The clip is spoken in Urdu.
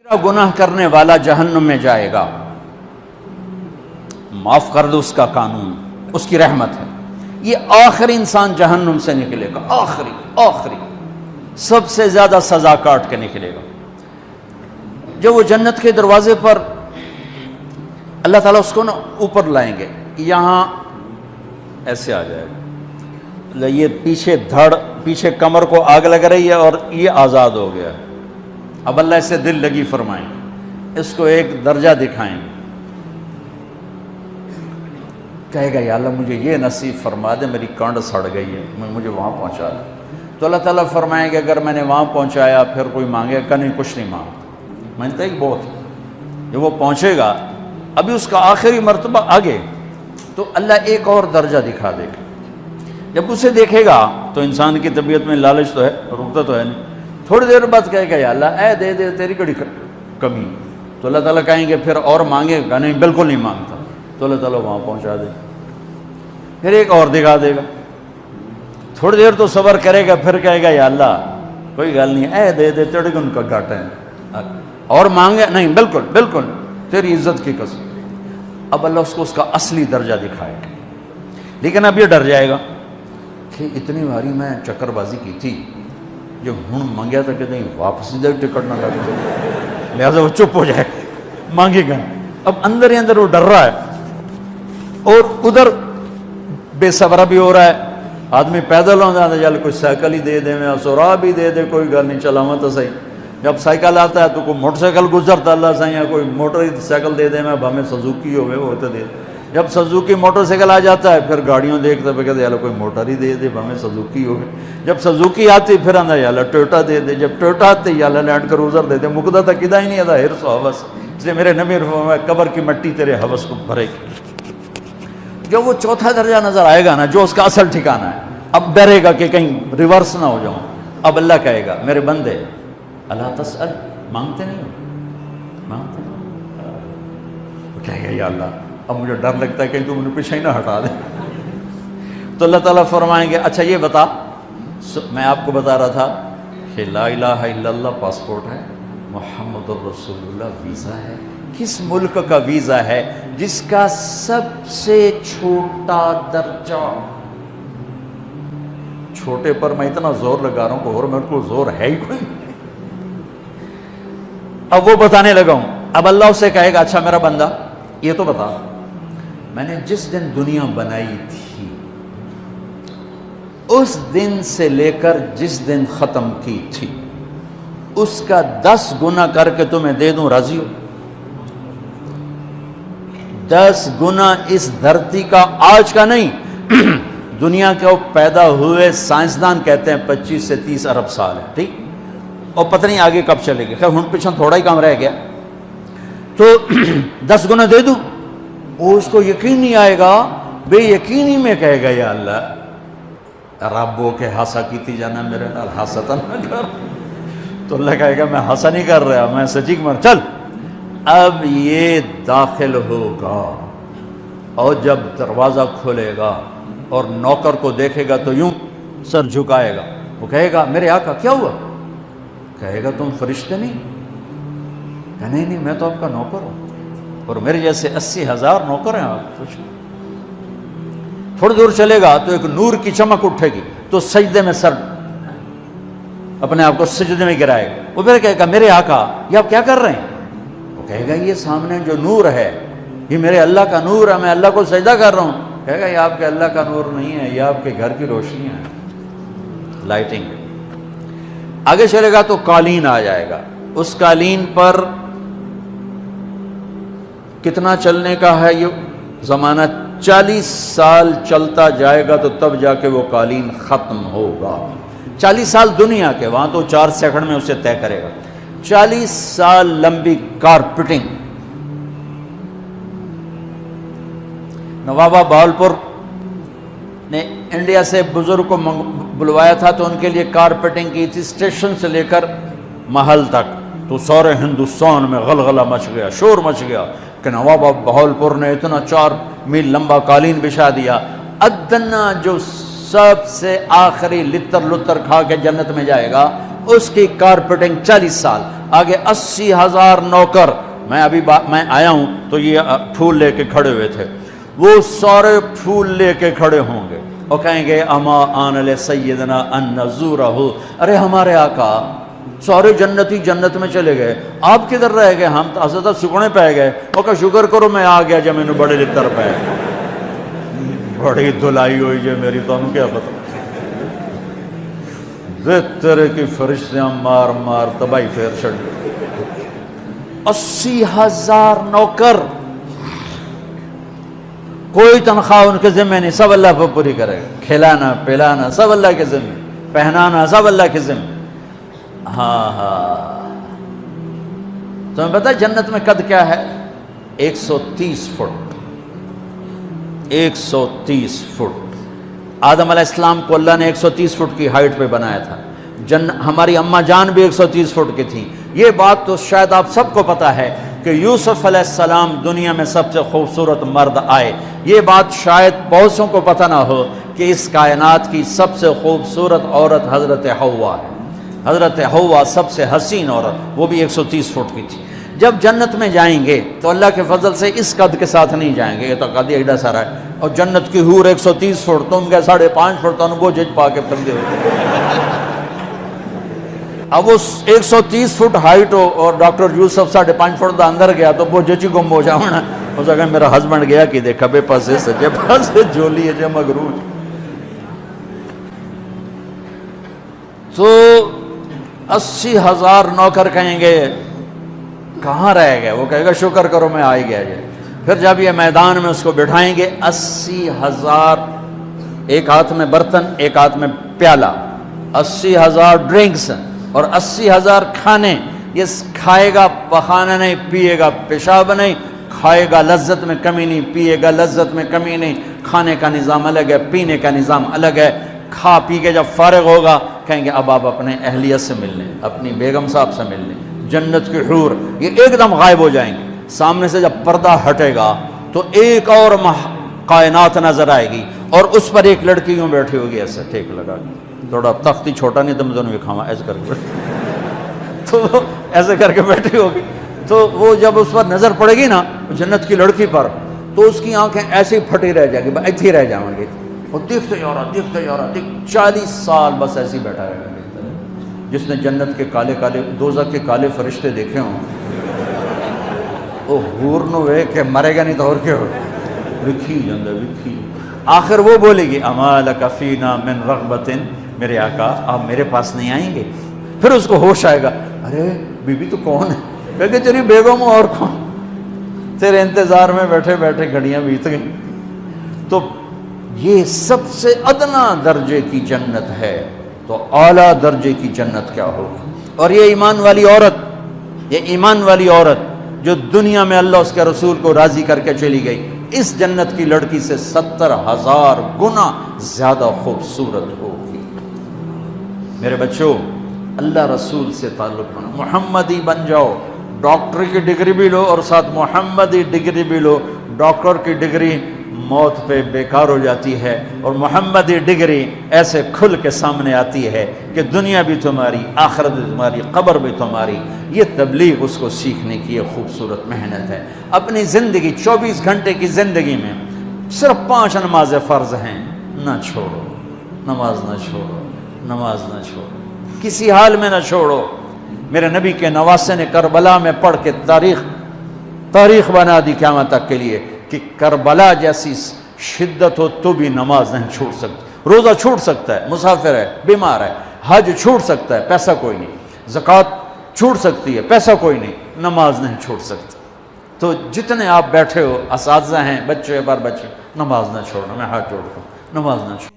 گناہ کرنے والا جہنم میں جائے گا، معاف کر دو، اس کا قانون، اس کی رحمت ہے۔ یہ آخری انسان جہنم سے نکلے گا، آخری سب سے زیادہ سزا کاٹ کے نکلے گا۔ جب وہ جنت کے دروازے پر اللہ تعالیٰ اس کو نا اوپر لائیں گے، یہاں ایسے آ جائے گا، یہ پیچھے کمر کو آگ لگ رہی ہے اور یہ آزاد ہو گیا۔ اب اللہ اسے دل لگی فرمائیں گے، اس کو ایک درجہ دکھائیں گے، کہے گا یا اللہ مجھے یہ نصیب فرما دے، میری کانڈ سڑ گئی ہے، مجھے وہاں پہنچا دے۔ تو اللہ تعالیٰ فرمائیں گے اگر میں نے وہاں پہنچایا پھر کوئی مانگے کہ نہیں، کچھ نہیں مانگتا، میں نے کہا بہت۔ جب وہ پہنچے گا، ابھی اس کا آخری مرتبہ آگے، تو اللہ ایک اور درجہ دکھا دے گا۔ جب اسے دیکھے گا تو انسان کی طبیعت میں لالچ تو ہے، رکتا تو ہے نہیں، تھوڑی دیر بعد کہے گا یا اللہ اے دے دے، تیری کڑی کمی۔ تو اللہ تعالیٰ کہیں گے پھر اور مانگے گا؟ نہیں، بالکل نہیں مانگتا۔ تو اللہ تعالیٰ وہاں پہنچا دے، پھر ایک اور دکھا دے گا، تھوڑی دیر تو صبر کرے گا، پھر کہے گا یا اللہ کوئی گل نہیں، اے دے دے، تیرے کو ان کا گھاٹا ہے، اور مانگے؟ نہیں، بالکل تیری عزت کی قسم۔ اب اللہ اس کو اس کا اصلی درجہ دکھائے گا، لیکن اب یہ ڈر جائے گا کہ اتنی باری میں چکر بازی کی تھی، جو ہوں مانگیا تھا کہ نہیں واپس دے، ٹکٹ نہ لگے، لہٰذا وہ چپ ہو جائے، مانگے گا۔ اب اندر ہی اندر وہ ڈر رہا ہے، اور ادھر بے صبرہ بھی ہو رہا ہے۔ آدمی پیدل ہو جاتا ہے، چل کوئی سائیکل ہی دے دے، میں سورا بھی دے دے، کوئی گل نہیں، چلاواں تو صحیح۔ جب سائیکل آتا ہے تو کوئی موٹر سائیکل گزرتا اللہ صحیح ہے، کوئی موٹر سائیکل دے دے، میں بھامے سزوکی ہوئے وہ تو دے دے۔ جب سزوکی موٹر سائیکل آ جاتا ہے پھر گاڑیوں دیکھتے پہ کہتے ہیں کوئی موٹر ہی دے دے، بھامے سزوکی ہوئے۔ جب سزوکی آتی پھر آندہ یا اللہ ٹویوٹا دے دے، جب ٹویوٹا آتے یا اللہ لینڈ کروزر دے دے، مقدہ تک کدا ہی نہیں آتا حرص و حوث۔ اس لیے میرے نبی فرمایا قبر کی مٹی تیرے حوث کو بھرے گی۔ جب وہ چوتھا درجہ نظر آئے گا نا، جو اس کا اصل ٹھکانہ ہے، اب ڈرے گا کہ کہیں ریورس نہ ہو جاؤں۔ اب اللہ کہے گا میرے بندے اللہ تسأل، مانگتے نہیں ہو، مانگتے نہیں، کہے گا یا اللہ اب مجھے ڈر لگتا ہے کہ تو مجھے پیچھے ہی نہ ہٹا دے۔ تو اللہ تعالیٰ فرمائیں گے اچھا یہ بتا، میں آپ کو بتا رہا تھا کہ لا الہ الا اللہ پاسپورٹ ہے، محمد الرسول اللہ ویزا ہے۔ کس ملک کا ویزا ہے؟ جس کا سب سے چھوٹا درجہ، چھوٹے پر میں اتنا زور لگا رہا ہوں کہ اور میرے کو زور ہے ہی کوئی۔ اب وہ بتانے لگا ہوں، اب اللہ اسے کہے گا اچھا میرا بندہ یہ تو بتا، میں نے جس دن دنیا بنائی تھی اس دن سے لے کر جس دن ختم کی تھی اس کا 10 گنا کر کے تمہیں دے دوں، راضی ہو؟ 10 گنا اس دھرتی کا، آج کا نہیں، دنیا کے وہ پیدا ہوئے سائنسدان کہتے ہیں 25 سے 30 ارب سال ہے، ٹھیک، اور پتہ نہیں آگے کب چلے گی، خیر ہن پیچھے تھوڑا ہی کام رہ گیا، تو 10 گنا دے دوں۔ وہ اس کو یقین نہیں آئے گا، بے یقینی میں کہے گا یا اللہ ربو کے ہاسا کیتی جانا، میرے نال ہاسا نہ کر۔ تو اللہ کہے گا میں ہاسا نہیں کر رہا، میں سچی مر، چل اب یہ داخل ہوگا، اور جب دروازہ کھولے گا اور نوکر کو دیکھے گا تو یوں سر جھکائے گا، وہ کہے گا میرے آقا کیا ہوا؟ کہے گا تم فرشتے نہیں؟ کہ نہیں میں تو آپ کا نوکر ہوں، اور میرے جیسے 80,000 نوکر ہیں آپ۔ تھوڑی دور چلے گا تو ایک نور کی چمک اٹھے گی، تو سجدے میں سر اپنے آپ کو سجدے میں گرائے گا، وہ پھر کہے گا میرے آقا یہ آپ کیا کر رہے ہیں؟ وہ کہے گا یہ سامنے جو نور ہے یہ میرے اللہ کا نور ہے، میں اللہ کو سجدہ کر رہا ہوں۔ کہے گا یہ آپ کے اللہ کا نور نہیں ہے، یہ آپ کے گھر کی روشنی ہے، لائٹنگ۔ آگے چلے گا تو قالین آ جائے گا، اس قالین پر کتنا چلنے کا ہے یہ زمانہ؟ 40 سال چلتا جائے گا تو تب جا کے وہ قالین ختم ہوگا۔ 40 سال دنیا کے، وہاں تو 4 سیکنڈ میں اسے طے کرے گا۔ 40 سال لمبی کارپیٹنگ۔ نوابہ بہاولپور نے انڈیا سے بزرگ کو بلوایا تھا تو ان کے لیے کارپیٹنگ کی تھی، اسٹیشن سے لے کر محل تک، تو سارے ہندوستان میں غلغلہ مچ گیا، شور مچ گیا کہ نواب بہاولپور نے اتنا 4 میل لمبا قالین بچھا دیا۔ ادنا جو سب سے آخری لتر کھا کے جنت میں جائے گا اس کی کارپیٹنگ 40 سال۔ آگے 80,000 نوکر، میں ابھی میں آیا ہوں تو یہ پھول لے کے کھڑے ہوئے تھے، وہ سارے پھول لے کے کھڑے ہوں گے اور کہیں گے اما آن لسیدنا ان نزورہ، ارے ہمارے آقا سارے جنتی جنت میں چلے گئے، آپ کدھر رہ گئے؟ ہم تو حضرت سکنے پہ گئے۔ وہ کہا شکر کرو میں آ گیا جب میں نے بڑے لتر پہ بڑی دھلائی ہوئی جو میری، تو انہوں کیا پتا تیرے کی فرشتیاں مار مار تباہی پھیر چھڑ۔ 80,000 نوکر، کوئی تنخواہ ان کے ذمہ نہیں، سب اللہ پر پوری کرے گا، کھلانا پلانا سب اللہ کے ذمہ، پہنانا سب اللہ کے ذمہ۔ ہاں تمہیں پتہ جنت میں قد کیا ہے؟ 130 فٹ، 130 فٹ۔ آدم علیہ السلام کو اللہ نے 130 فٹ کی ہائٹ پہ بنایا تھا، ہماری اماں جان بھی 130 فٹ کی تھی۔ یہ بات تو شاید آپ سب کو پتہ ہے کہ یوسف علیہ السلام دنیا میں سب سے خوبصورت مرد آئے، یہ بات شاید بہت سو کو پتہ نہ ہو کہ اس کائنات کی سب سے خوبصورت عورت حضرت حوا ہے۔ حضرت حوا سب سے حسین عورت، وہ بھی 130 فٹ کی تھی۔ جب جنت میں جائیں گے تو اللہ کے فضل سے اس قد کے ساتھ نہیں جائیں گے، یہ تو قد ایڈا سارا ہے، اور جنت کی حور 130 فٹ، تم کے 5.5 فٹ، تو وہ جج پا کے پھر دے۔ اب وہ 130 فٹ ہائٹ ہو اور ڈاکٹر یوسف 5.5 فٹ دا اندر گیا تو وہ جچی گم ہو جاؤنا، اس اگر میرا ہسبینڈ گیا کہ دیکھا بے پاسے سجے پاسے جولی ہے جے مغرور۔ تو 80,000 نوکر کہیں گے کہاں رہ گئے؟ وہ کہے گا شکر کرو میں آ ہی گیا جائے۔ پھر جب یہ میدان میں اس کو بٹھائیں گے، 80,000، ایک ہاتھ میں برتن ایک ہاتھ میں پیالہ، 80,000 ڈرنکس اور 80,000 کھانے۔ یہ کھائے گا پخانا نہیں، پیے گا پیشاب نہیں، کھائے گا لذت میں کمی نہیں، پیے گا لذت میں کمی نہیں۔ کھانے کا نظام الگ ہے، پینے کا نظام الگ ہے۔ کھا پی کے جب فارغ ہوگا کہیں گے اب آپ اپنے اہلیت سے مل لیں، اپنی بیگم صاحب سے مل لیں۔ جنت کی حور یہ ایک دم غائب ہو جائیں گے، سامنے سے جب پردہ ہٹے گا تو ایک اور کائنات نظر آئے گی، اور اس پر ایک لڑکی یوں بیٹھی ہوگی ایسے ٹھیک لگا کے، تھوڑا تختی چھوٹا نہیں تم دونوں بھی کھاوا ایسے کر کے تو ایسے کر کے بیٹھی ہوگی۔ تو وہ جب اس پر نظر پڑے گی نا جنت کی لڑکی پر، تو اس کی آنکھیں ایسی پھٹی رہ جائیں گی، ایتھی رہ جائیں گی، وہ دیکھتے جا رہا 40 سال بس ایسے ہی بیٹھا رہے گا۔ جس نے جنت کے کالے کالے دوزخ کے کالے فرشتے دیکھے ہوں، وہ حور نو وے کہ مرے گا نہیں تو اور کیا ہو، وکھی جندہ وکھی۔ آخر وہ بولے گی اما لک فینا من رغبت، میرے آقا آپ میرے پاس نہیں آئیں گے؟ پھر اس کو ہوش آئے گا، ارے بی بی تو کون ہے؟ کہے تیری بیگم اور کون، تیرے انتظار میں بیٹھے بیٹھے گھڑیاں بیت گئیں۔ تو یہ سب سے ادنا درجے کی جنت ہے، تو اعلیٰ درجے کی جنت کیا ہوگی؟ اور یہ ایمان والی عورت، یہ ایمان والی عورت جو دنیا میں اللہ اس کے رسول کو راضی کر کے چلی گئی، اس جنت کی لڑکی سے 70,000 گنا زیادہ خوبصورت ہوگی۔ میرے بچوں، اللہ رسول سے تعلق بنا، محمدی بن جاؤ، ڈاکٹر کی ڈگری بھی لو اور ساتھ محمدی ڈگری بھی لو۔ ڈاکٹر کی ڈگری موت پہ بیکار ہو جاتی ہے، اور محمدی ڈگری ایسے کھل کے سامنے آتی ہے کہ دنیا بھی تمہاری، آخرت بھی تمہاری، قبر بھی تمہاری۔ یہ تبلیغ اس کو سیکھنے کی ایک خوبصورت محنت ہے۔ اپنی زندگی 24 گھنٹے کی زندگی میں صرف 5 نمازیں فرض ہیں، نہ چھوڑو، نماز نہ چھوڑو، نماز نہ چھوڑو، کسی حال میں نہ چھوڑو۔ میرے نبی کے نواسے نے کربلا میں پڑھ کے تاریخ بنا دی قیامت تک کے لیے کہ کربلا جیسی شدت ہو تو بھی نماز نہیں چھوٹ سکتی۔ روزہ چھوٹ سکتا ہے، مسافر ہے، بیمار ہے، حج چھوٹ سکتا ہے، پیسہ کوئی نہیں، زکوٰۃ چھوٹ سکتی ہے، پیسہ کوئی نہیں، نماز نہیں چھوٹ سکتی۔ تو جتنے آپ بیٹھے ہو، اساتذہ ہیں، بچے بار بچے، نماز نہ چھوڑنا، میں ہاتھ جوڑتا ہوں، نماز نہ چھوڑنا۔